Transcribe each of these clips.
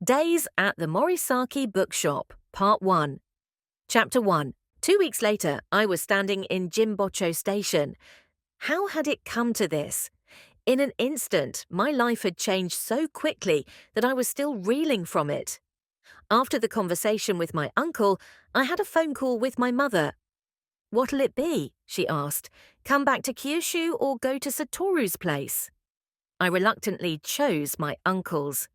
Days at the Morisaki Bookshop, Part 1. Chapter 1. 2 weeks later, I was standing in Jimbocho Station. How had it come to this? In an instant, my life had changed so quickly that I was still reeling from it. After the conversation with my uncle, I had a phone call with my mother. "What'll it be?" she asked. "Come back to Kyushu or go to Satoru's place?" I reluctantly chose my uncle's.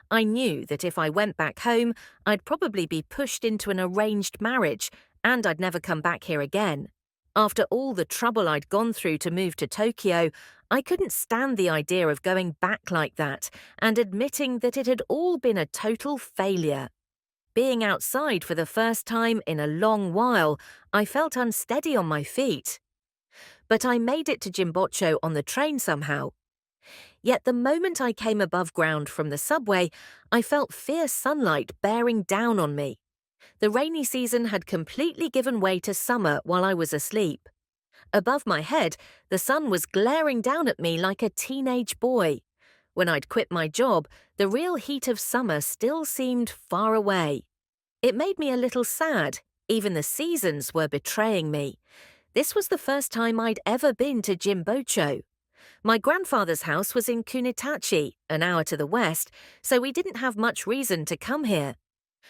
I knew that if I went back home, I'd probably be pushed into an arranged marriage, and I'd never come back here again. After all the trouble I'd gone through to move to Tokyo, I couldn't stand the idea of going back like that and admitting that it had all been a total failure. Being outside for the first time in a long while, I felt unsteady on my feet. But I made it to Jimbocho on the train somehow. Yet the moment I came above ground from the subway, I felt fierce sunlight bearing down on me. The rainy season had completely given way to summer while I was asleep. Above my head, the sun was glaring down at me like a teenage boy. When I'd quit my job, the real heat of summer still seemed far away. It made me a little sad. Even the seasons were betraying me. This was the first time I'd ever been to Jimbocho. My grandfather's house was in Kunitachi, an hour to the west, so we didn't have much reason to come here.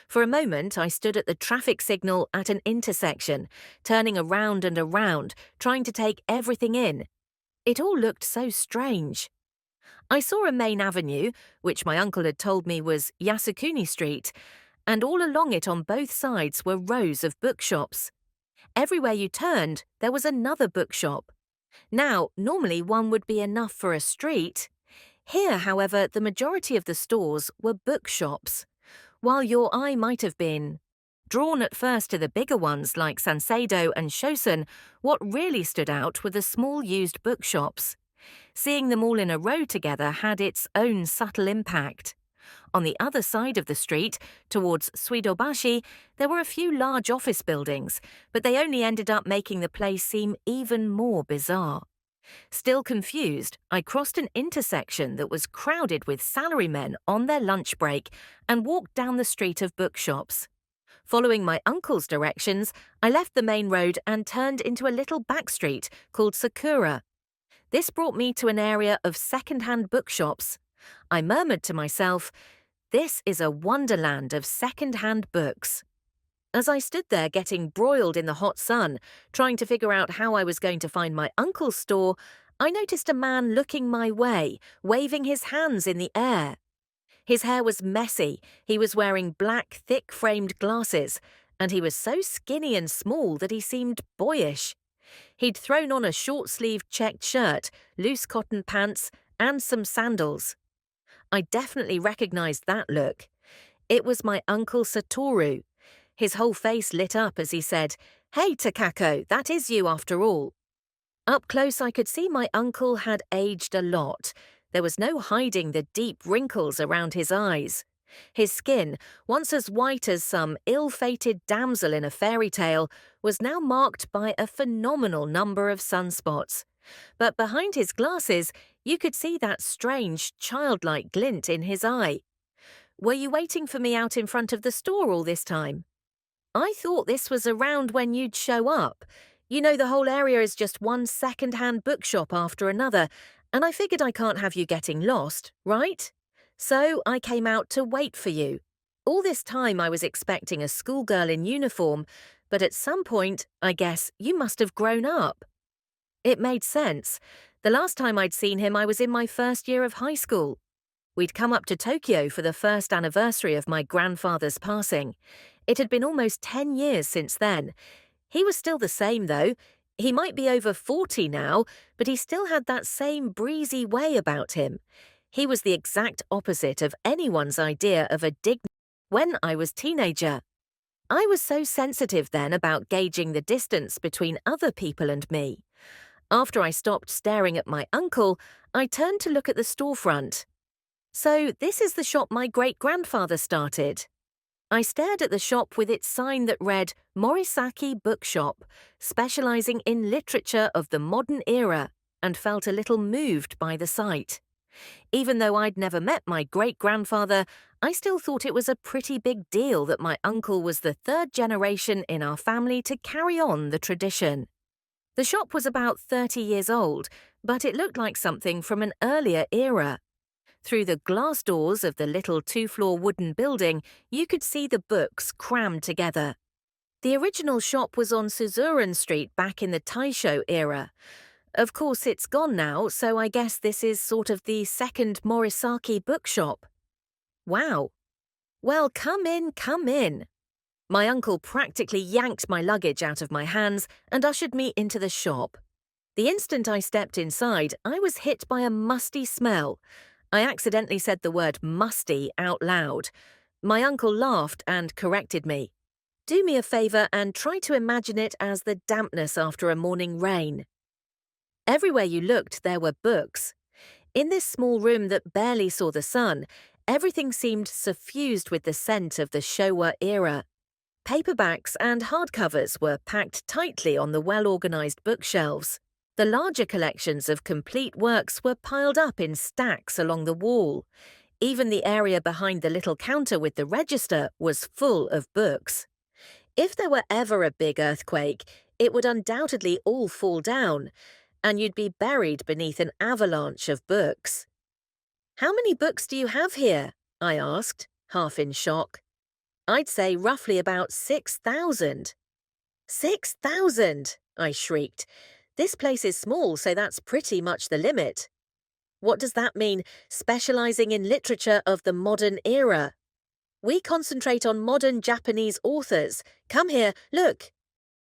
For a moment, I stood at the traffic signal at an intersection, turning around and around, trying to take everything in. It all looked so strange. I saw a main avenue, which my uncle had told me was Yasukuni Street, and all along it on both sides were rows of bookshops. Everywhere you turned, there was another bookshop. Now, normally one would be enough for a street. Here, however, the majority of the stores were bookshops. While your eye might have been drawn at first to the bigger ones like Sanseido and Shosen, what really stood out were the small used bookshops. Seeing them all in a row together had its own subtle impact. On the other side of the street, towards Suidobashi, there were a few large office buildings, but they only ended up making the place seem even more bizarre. Still confused, I crossed an intersection that was crowded with salarymen on their lunch break and walked down the street of bookshops. Following my uncle's directions, I left the main road and turned into a little back street called Sakura. This brought me to an area of second-hand bookshops. I murmured to myself, "This is a wonderland of second-hand books." As I stood there getting broiled in the hot sun, trying to figure out how I was going to find my uncle's store, I noticed a man looking my way, waving his hands in the air. His hair was messy, he was wearing black, thick-framed glasses, and he was so skinny and small that he seemed boyish. He'd thrown on a short-sleeved checked shirt, loose cotton pants, and some sandals. I definitely recognized that look. It was my uncle Satoru. His whole face lit up as he said, "Hey, Takako, that is you after all." Up close I could see my uncle had aged a lot. There was no hiding the deep wrinkles around his eyes. His skin, once as white as some ill-fated damsel in a fairy tale, was now marked by a phenomenal number of sunspots. But behind his glasses, you could see that strange, childlike glint in his eye. "Were you waiting for me out in front of the store all this time?" "I thought this was around when you'd show up. You know, the whole area is just one second-hand bookshop after another, and I figured I can't have you getting lost, right? So I came out to wait for you. All this time I was expecting a schoolgirl in uniform, but at some point, I guess, you must have grown up." It made sense. The last time I'd seen him, I was in my first year of high school. We'd come up to Tokyo for the first anniversary of my grandfather's passing. It had been almost 10 years since then. He was still the same, though. He might be over 40 now, but he still had that same breezy way about him. He was the exact opposite of anyone's idea of a dignified when I was a teenager. I was so sensitive then about gauging the distance between other people and me. After I stopped staring at my uncle, I turned to look at the storefront. "So this is the shop my great-grandfather started." I stared at the shop with its sign that read Morisaki Bookshop, specializing in literature of the modern era, and felt a little moved by the sight. Even though I'd never met my great-grandfather, I still thought it was a pretty big deal that my uncle was the third generation in our family to carry on the tradition. The shop was about 30 years old, but it looked like something from an earlier era. Through the glass doors of the little two-floor wooden building, you could see the books crammed together. The original shop was on Suzuran Street back in the Taisho era. Of course, it's gone now, so I guess this is sort of the second Morisaki Bookshop. Wow. Well, come in, come in. My uncle practically yanked my luggage out of my hands and ushered me into the shop. The instant I stepped inside, I was hit by a musty smell. I accidentally said the word musty out loud. My uncle laughed and corrected me. Do me a favor and try to imagine it as the dampness after a morning rain. Everywhere you looked, there were books. In this small room that barely saw the sun, everything seemed suffused with the scent of the Showa era. Paperbacks and hardcovers were packed tightly on the well-organized bookshelves. The larger collections of complete works were piled up in stacks along the wall. Even the area behind the little counter with the register was full of books. If there were ever a big earthquake, it would undoubtedly all fall down, and you'd be buried beneath an avalanche of books. "How many books do you have here?" I asked, half in shock. "I'd say roughly about 6,000. 6,000! I shrieked. "This place is small, so that's pretty much the limit." "What does that mean, specializing in literature of the modern era?" "We concentrate on modern Japanese authors. Come here, look."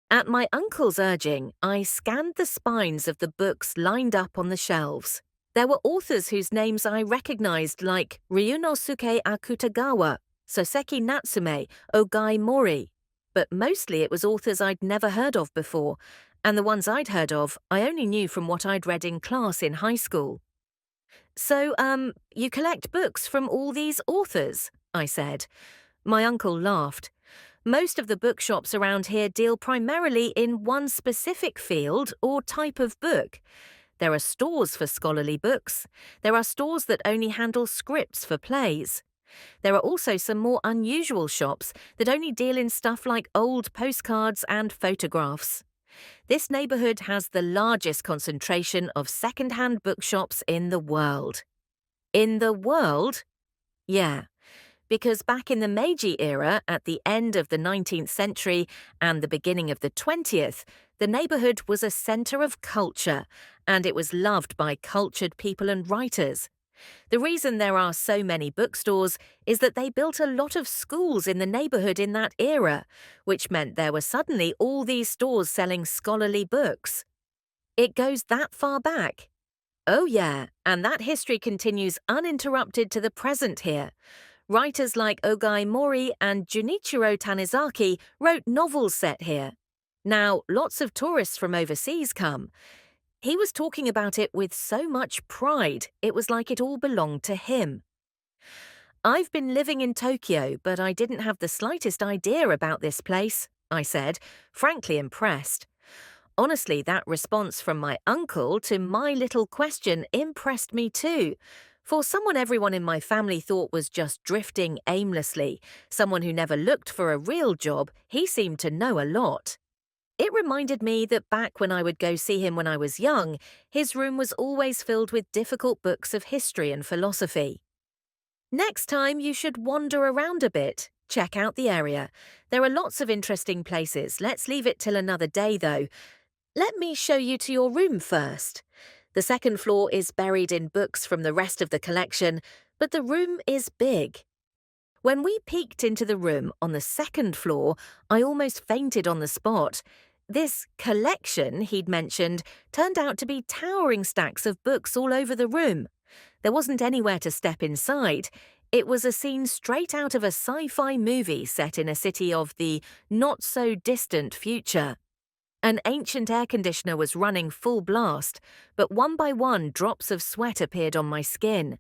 At my uncle's urging, I scanned the spines of the books lined up on the shelves. There were authors whose names I recognized, like Ryunosuke Akutagawa, Soseki Natsume, Ogai Mori. But mostly it was authors I'd never heard of before, and the ones I'd heard of I only knew from what I'd read in class in high school. "So, you collect books from all these authors?" I said. My uncle laughed. "Most of the bookshops around here deal primarily in one specific field or type of book. There are stores for scholarly books. There are stores that only handle scripts for plays. There are also some more unusual shops that only deal in stuff like old postcards and photographs. This neighborhood has the largest concentration of second-hand bookshops in the world." In the world? Yeah. Because back in the Meiji era, at the end of the 19th century and the beginning of the 20th, the neighborhood was a center of culture, and it was loved by cultured people and writers. The reason there are so many bookstores is that they built a lot of schools in the neighborhood in that era, which meant there were suddenly all these stores selling scholarly books. It goes that far back? Oh yeah, and that history continues uninterrupted to the present here. Writers like Ogai Mori and Junichiro Tanizaki wrote novels set here. Now, lots of tourists from overseas come. He was talking about it with so much pride, it was like it all belonged to him. "I've been living in Tokyo, but I didn't have the slightest idea about this place," I said, frankly impressed. Honestly, that response from my uncle to my little question impressed me too. For someone everyone in my family thought was just drifting aimlessly, someone who never looked for a real job, he seemed to know a lot. It reminded me that back when I would go see him when I was young, his room was always filled with difficult books of history and philosophy. "Next time you should wander around a bit. Check out the area. There are lots of interesting places. Let's leave it till another day, though. Let me show you to your room first. The second floor is buried in books from the rest of the collection, but the room is big." When we peeked into the room on the second floor, I almost fainted on the spot. This collection he'd mentioned turned out to be towering stacks of books all over the room. There wasn't anywhere to step inside. It was a scene straight out of a sci-fi movie set in a city of the not-so-distant future. An ancient air conditioner was running full blast, but one by one drops of sweat appeared on my skin.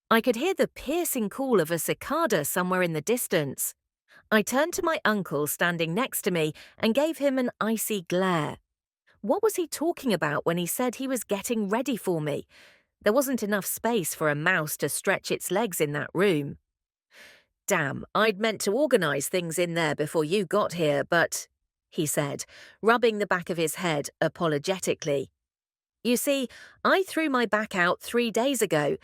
I could hear the piercing call of a cicada somewhere in the distance. I turned to my uncle standing next to me and gave him an icy glare. What was he talking about when he said he was getting ready for me? There wasn't enough space for a mouse to stretch its legs in that room. Damn, I'd meant to organise things in there before you got here, but, he said, rubbing the back of his head apologetically. You see, I threw my back out 3 days ago.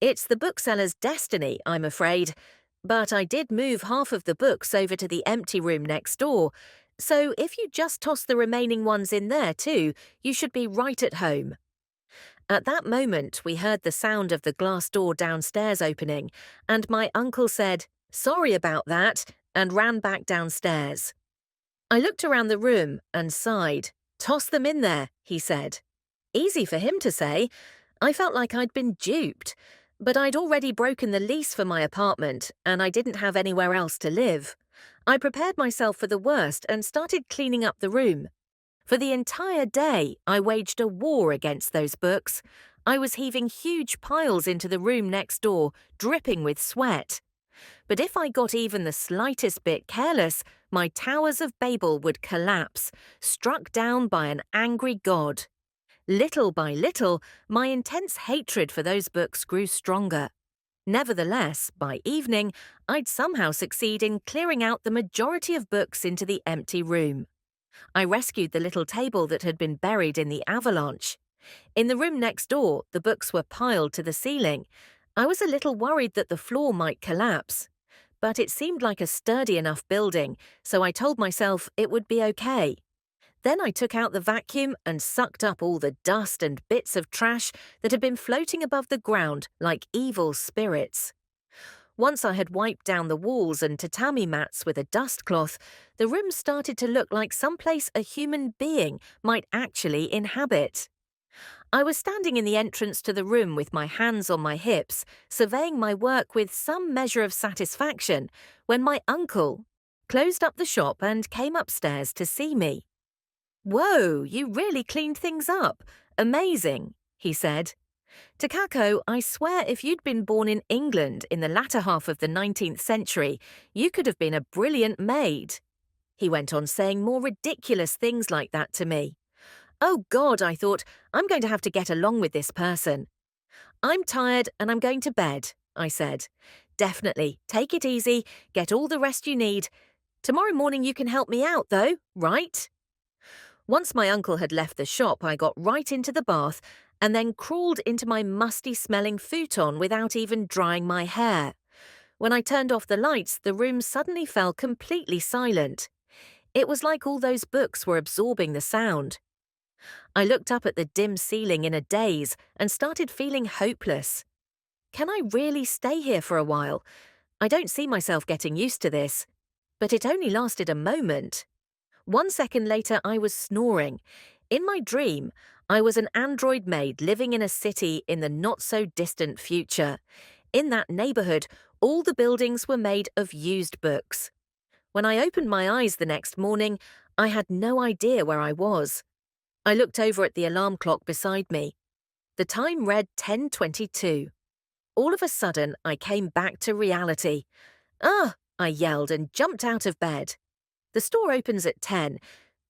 It's the bookseller's destiny, I'm afraid. But I did move half of the books over to the empty room next door, so if you just toss the remaining ones in there too, you should be right at home. At that moment, we heard the sound of the glass door downstairs opening, and my uncle said, "Sorry about that," and ran back downstairs. I looked around the room and sighed. "Toss them in there," he said. Easy for him to say. I felt like I'd been duped, but I'd already broken the lease for my apartment and I didn't have anywhere else to live. I prepared myself for the worst and started cleaning up the room. For the entire day, I waged a war against those books. I was heaving huge piles into the room next door, dripping with sweat. But if I got even the slightest bit careless, my towers of Babel would collapse, struck down by an angry god. Little by little, my intense hatred for those books grew stronger. Nevertheless, by evening, I'd somehow succeed in clearing out the majority of books into the empty room. I rescued the little table that had been buried in the avalanche. In the room next door, the books were piled to the ceiling. I was a little worried that the floor might collapse. But it seemed like a sturdy enough building, so I told myself it would be okay. Then I took out the vacuum and sucked up all the dust and bits of trash that had been floating above the ground like evil spirits. Once I had wiped down the walls and tatami mats with a dust cloth, the room started to look like someplace a human being might actually inhabit. I was standing in the entrance to the room with my hands on my hips, surveying my work with some measure of satisfaction, when my uncle closed up the shop and came upstairs to see me. "Whoa, you really cleaned things up. Amazing," he said. "Takako, I swear if you'd been born in England in the latter half of the 19th century, you could have been a brilliant maid." He went on saying more ridiculous things like that to me. Oh God, I thought, I'm going to have to get along with this person. "I'm tired and I'm going to bed," I said. "Definitely, take it easy, get all the rest you need. Tomorrow morning you can help me out though, right?" Once my uncle had left the shop, I got right into the bath and then crawled into my musty-smelling futon without even drying my hair. When I turned off the lights, the room suddenly fell completely silent. It was like all those books were absorbing the sound. I looked up at the dim ceiling in a daze and started feeling hopeless. Can I really stay here for a while? I don't see myself getting used to this. But it only lasted a moment. 1 second later, I was snoring. In my dream, I was an android maid living in a city in the not-so-distant future. In that neighborhood, all the buildings were made of used books. When I opened my eyes the next morning, I had no idea where I was. I looked over at the alarm clock beside me. The time read 10:22. All of a sudden, I came back to reality. "Ah!" I yelled and jumped out of bed. The store opens at 10.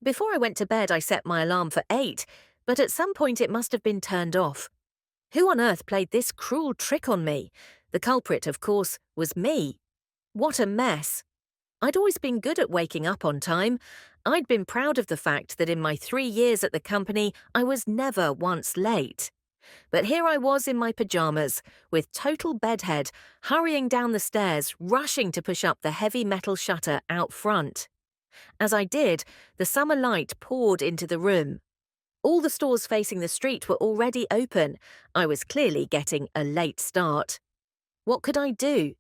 Before I went to bed, I set my alarm for 8, but at some point it must have been turned off. Who on earth played this cruel trick on me? The culprit, of course, was me. What a mess. I'd always been good at waking up on time. I'd been proud of the fact that in my 3 years at the company, I was never once late. But here I was in my pajamas, with total bedhead, hurrying down the stairs, rushing to push up the heavy metal shutter out front. As I did, the summer light poured into the room. All the stores facing the street were already open. I was clearly getting a late start. What could I do?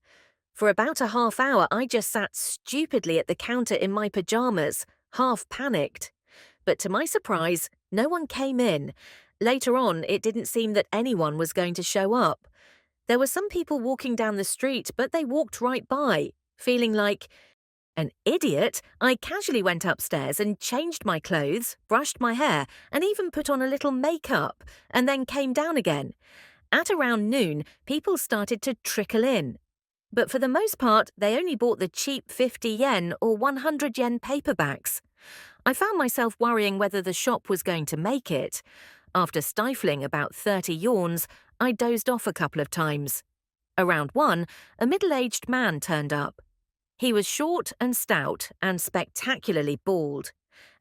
For about a half hour, I just sat stupidly at the counter in my pajamas, half panicked. But to my surprise, no one came in. Later on, it didn't seem that anyone was going to show up. There were some people walking down the street, but they walked right by, feeling like an idiot. I casually went upstairs and changed my clothes, brushed my hair, and even put on a little makeup, and then came down again. At around noon, people started to trickle in. But for the most part, they only bought the cheap 50 yen or 100 yen paperbacks. I found myself worrying whether the shop was going to make it. After stifling about 30 yawns, I dozed off a couple of times. Around 1, a middle-aged man turned up. He was short and stout and spectacularly bald.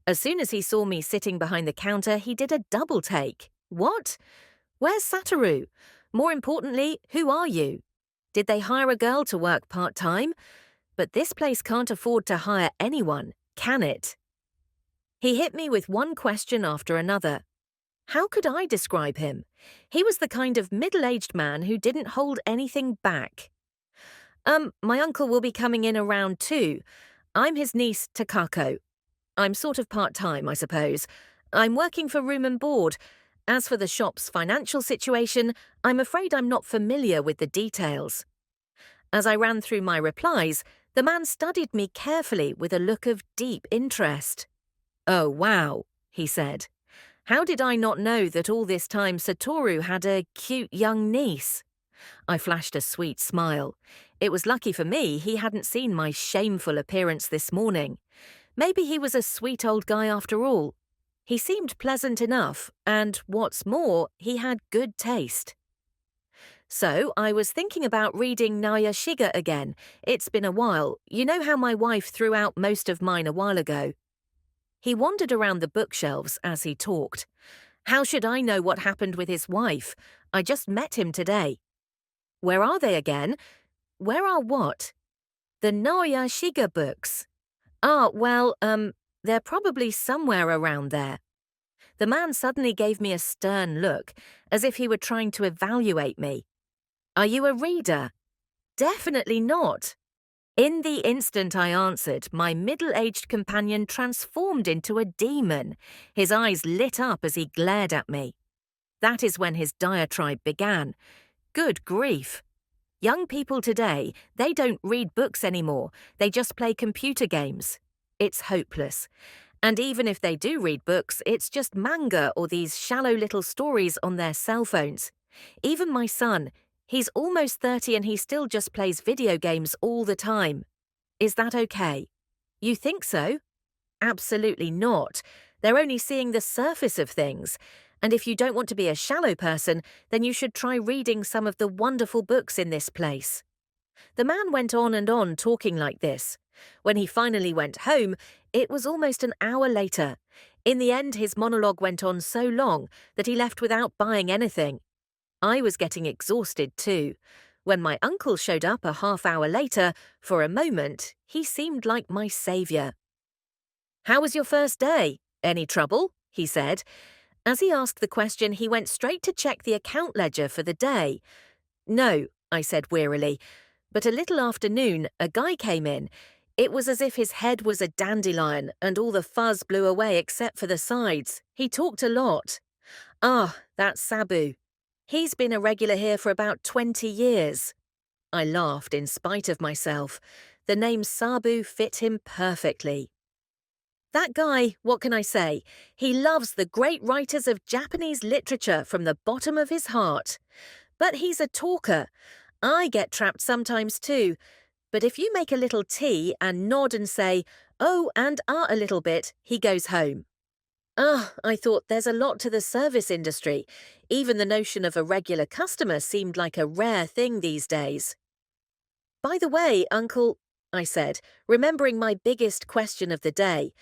As soon as he saw me sitting behind the counter, he did a double take. What? Where's Satoru? More importantly, who are you? Did they hire a girl to work part-time? But this place can't afford to hire anyone, can it? He hit me with one question after another. How could I describe him? He was the kind of middle-aged man who didn't hold anything back. My uncle will be coming in around 2. I'm his niece, Takako. I'm sort of part-time, I suppose. I'm working for room and board. As for the shop's financial situation, I'm afraid I'm not familiar with the details. As I ran through my replies, the man studied me carefully with a look of deep interest. Oh, wow, he said. How did I not know that all this time Satoru had a cute young niece? I flashed a sweet smile. It was lucky for me he hadn't seen my shameful appearance this morning. Maybe he was a sweet old guy after all. He seemed pleasant enough, and what's more, he had good taste. So I was thinking about reading Naya Shiga again. It's been a while. You know how my wife threw out most of mine a while ago. He wandered around the bookshelves as he talked. How should I know what happened with his wife? I just met him today. Where are they again? Where are what? The Naya Shiga books. They're probably somewhere around there. The man suddenly gave me a stern look, as if he were trying to evaluate me. Are you a reader? Definitely not. In the instant I answered, my middle-aged companion transformed into a demon. His eyes lit up as he glared at me. That is when his diatribe began. Good grief. Young people today, they don't read books anymore. They just play computer games. It's hopeless. And even if they do read books, it's just manga or these shallow little stories on their cell phones. Even my son, he's almost 30 and he still just plays video games all the time. Is that okay? You think so? Absolutely not. They're only seeing the surface of things. And if you don't want to be a shallow person, then you should try reading some of the wonderful books in this place. The man went on and on talking like this. When he finally went home, it was almost an hour later. In the end, his monologue went on so long that he left without buying anything. I was getting exhausted too. When my uncle showed up a half-hour later, for a moment, he seemed like my saviour. How was your first day? Any trouble? He said. As he asked the question, he went straight to check the account ledger for the day. No, I said wearily. But a little after noon, a guy came in. It was as if his head was a dandelion and all the fuzz blew away except for the sides. He talked a lot. Ah, that's Sabu. He's been a regular here for about 20 years. I laughed in spite of myself. The name Sabu fit him perfectly. That guy, what can I say? He loves the great writers of Japanese literature from the bottom of his heart. But he's a talker. I get trapped sometimes too. But if you make a little tea and nod and say, oh, and a little bit, he goes home. I thought there's a lot to the service industry. Even the notion of a regular customer seemed like a rare thing these days. By the way, Uncle, I said, remembering my biggest question of the day.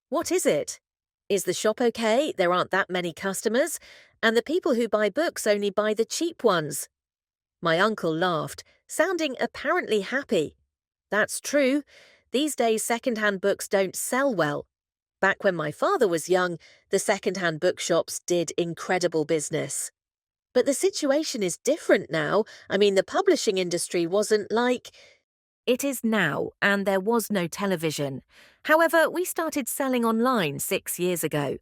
What is it? Is the shop okay? There aren't that many customers, and the people who buy books only buy the cheap ones. My uncle laughed, sounding apparently happy. That's true. These days second-hand books don't sell well. Back when my father was young, the second-hand bookshops did incredible business. But the situation is different now. I mean, the publishing industry wasn't like... It is now, and there was no television. However, we started selling online 6 years ago,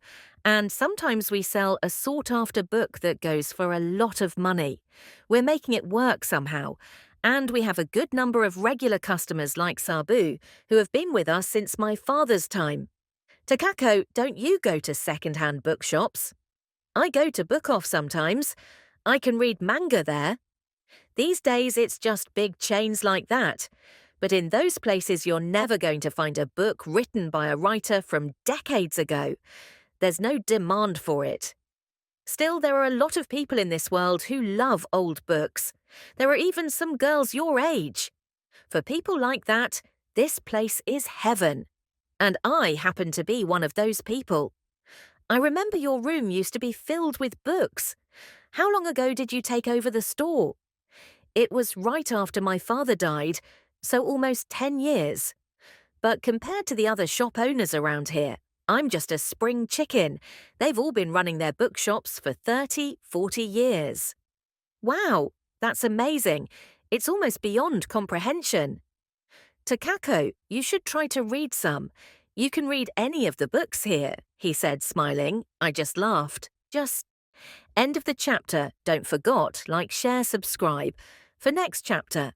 and sometimes we sell a sought-after book that goes for a lot of money. We're making it work somehow, and we have a good number of regular customers like Sabu, who have been with us since my father's time. Takako, don't you go to second-hand bookshops? I go to Book Off sometimes. I can read manga there. These days it's just big chains like that. But in those places you're never going to find a book written by a writer from decades ago. There's no demand for it. Still, there are a lot of people in this world who love old books. There are even some girls your age. For people like that, this place is heaven. And I happen to be one of those people. I remember your room used to be filled with books. How long ago did you take over the store? It was right after my father died, so almost 10 years. But compared to the other shop owners around here, I'm just a spring chicken. They've all been running their bookshops for 30, 40 years. Wow, that's amazing. It's almost beyond comprehension. Takako, you should try to read some. You can read any of the books here, he said, smiling. I just laughed. Just end of the chapter. Don't forget, like, share, subscribe. For next chapter,